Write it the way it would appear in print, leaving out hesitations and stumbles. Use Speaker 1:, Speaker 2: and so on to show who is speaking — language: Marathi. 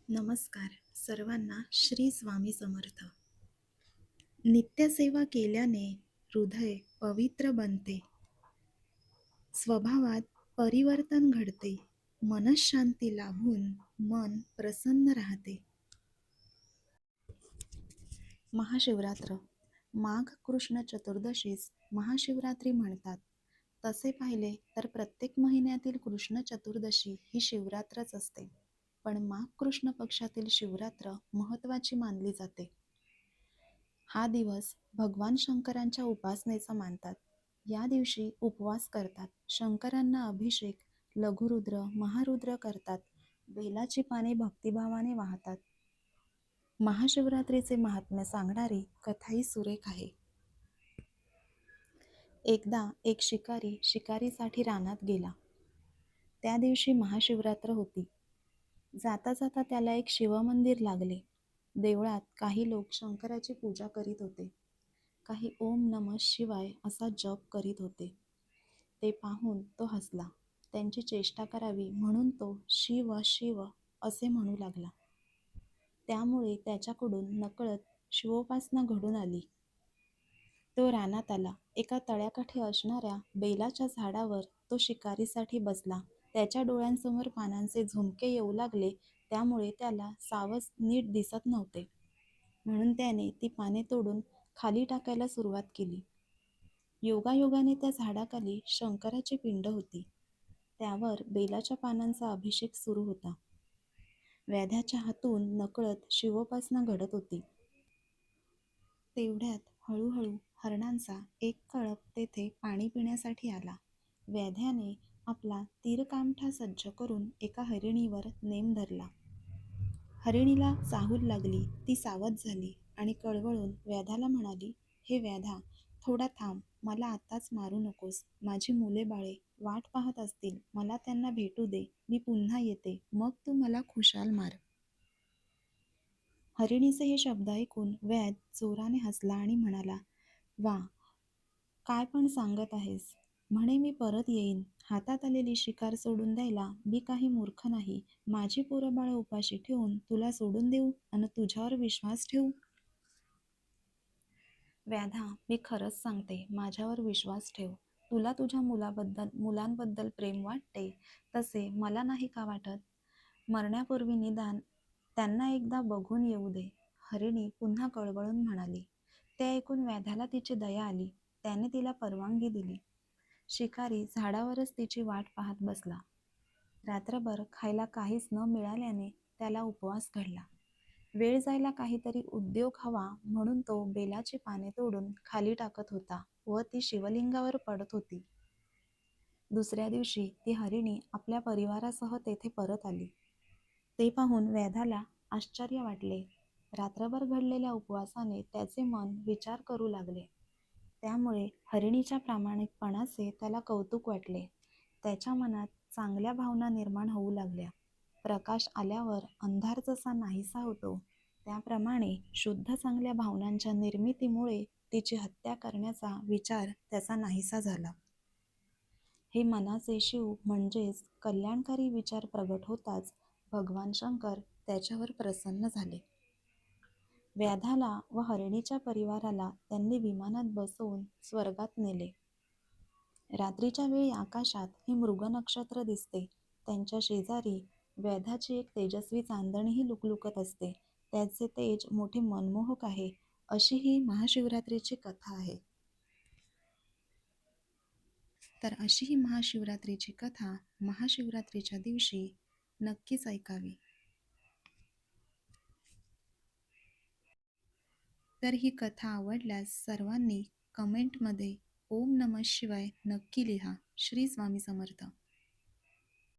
Speaker 1: नमस्कार सर्वांना. श्री स्वामी समर्थ. नित्यसेवा केल्याने हृदय पवित्र बनते, स्वभावात परिवर्तन घडते, मनःशांती लाभून मन प्रसन्न राहते. महाशिवरात्र. माघ कृष्ण चतुर्दशीस महाशिवरात्री म्हणतात. तसे पाहिले तर प्रत्येक महिन्यातील कृष्ण चतुर्दशी ही शिवरात्रच असते, पण माघ कृष्ण पक्षातील शिवरात्र महत्त्वाची मानली जाते. हा दिवस भगवान शंकरांच्या उपासनेचा मानतात. या दिवशी उपवास करतात, शंकरांना अभिषेक, लघुरुद्र, महारुद्र करतात, बेलाची पाने भक्तिभावाने वाहतात. महाशिवरात्रीचे महात्म्य सांगणारी कथाही सुरेख आहे. एकदा एक शिकारी शिकारीसाठी रानात गेला. त्या दिवशी महाशिवरात्र होती. जाता जाता त्याला एक शिवमंदिर लागले. देवळात काही लोक शंकराची पूजा करीत होते, काही ओम नमः शिवाय असा जप करीत होते. ते पाहून तो हसला. त्यांची चेष्टा करावी म्हणून तो शिव शिव असे म्हणू लागला. त्यामुळे त्याच्याकडून नकळत शिवोपासना घडून आली. तो रानात आला. एका तळ्याकाठी असणाऱ्या बेलाच्या झाडावर तो शिकारीसाठी बसला. त्याच्या डोळ्यांसमोर पानांचे झुमके येऊ लागले, त्यामुळे त्याला सावज नीट दिसत नव्हते. म्हणून त्याने ती पाने तोडून खाली टाकायला सुरुवात केली. योगायोगाने त्या झाडाखाली शंकराची पिंड होती. त्यावर बेलाच्या पानांचा अभिषेक सुरू होता. व्याध्याच्या हातून नकळत शिवोपासना घडत होती. तेवढ्यात हळूहळू हरणांचा एक कळप तेथे पाणी पिण्यासाठी आला. व्याध्याने आपला तीरकामठा सज्ज करून एका हरिणीवर नेम धरला. हरिणीला चाहूल लागली. ती सावध झाली आणि कळवळून व्याध्याला म्हणाली, हे व्याधा, थोडा थांब, मला आताच मारू नकोस. माझी मुले बाळे वाट पाहत असतील, मला त्यांना भेटू दे, मी पुन्हा येते, मग तू मला खुशाल मार. हरिणीचे हे शब्द ऐकून व्याध जोराने हसला आणि म्हणाला, वा, काय पण सांगत आहेस. म्हणे मी परत येईन. हातात आलेली शिकार सोडून द्यायला मी काही मूर्ख नाही. माझी पोरं बाळ उपाशी ठेवून तुला सोडून देऊ आणि तुझ्यावर विश्वास ठेवू? व्याधा, मी खरंच सांगते, माझ्यावर विश्वास ठेव. तुला तुझ्या मुलांबद्दल प्रेम वाटते, तसे मला नाही का वाटत? मरण्यापूर्वी निदान त्यांना एकदा बघून येऊ दे. हरिणी पुन्हा कळवळून म्हणाली. ते ऐकून व्याध्याला तिची दया आली. त्याने तिला परवानगी दिली. शिकारी झाडावरच तिची वाट पाहत बसला. रात्रभर खायला काहीच न मिळाल्याने त्याला उपवास घडला. वेळ जायला काहीतरी उद्योग हवा म्हणून तो बेलाची पाने तोडून खाली टाकत होता व ती शिवलिंगावर पडत होती. दुसऱ्या दिवशी ती हरिणी आपल्या परिवारासह तेथे परत आली. ते पाहून व्याधाला आश्चर्य वाटले. रात्रभर घडलेल्या उपवासाने त्याचे मन विचार करू लागले. त्यामुळे हरिणीच्या प्रामाणिकपणाचे त्याला कौतुक वाटले. त्याच्या मनात चांगल्या भावना निर्माण होऊ लागल्या. प्रकाश आल्यावर अंधार जसा नाहीसा होतो, त्याप्रमाणे शुद्ध चांगल्या भावनांच्या निर्मितीमुळे तिची हत्या करण्याचा विचार त्याचा नाहीसा झाला. हे मनाचे शिव म्हणजेच कल्याणकारी विचार प्रगट होताच भगवान शंकर त्याच्यावर प्रसन्न झाले. व्याधाला व हरिणीच्या परिवाराला त्यांनी विमानात बसवून स्वर्गात नेले. रात्रीच्या वेळी आकाशात हे मृग नक्षत्र दिसते. त्यांच्या शेजारी व्याधाची एक तेजस्वी चांदणीही लुकलुकत असते. त्याचे तेज मोठे मनमोहक आहे. अशी ही महाशिवरात्रीची कथा आहे. तर अशी ही महाशिवरात्रीची कथा महाशिवरात्रीच्या दिवशी नक्कीच ऐकावी. तर ही कथा आवडल्यास सर्वांनी कमेंटमध्ये ओम नमः शिवाय नक्की लिहा. श्री स्वामी समर्थ.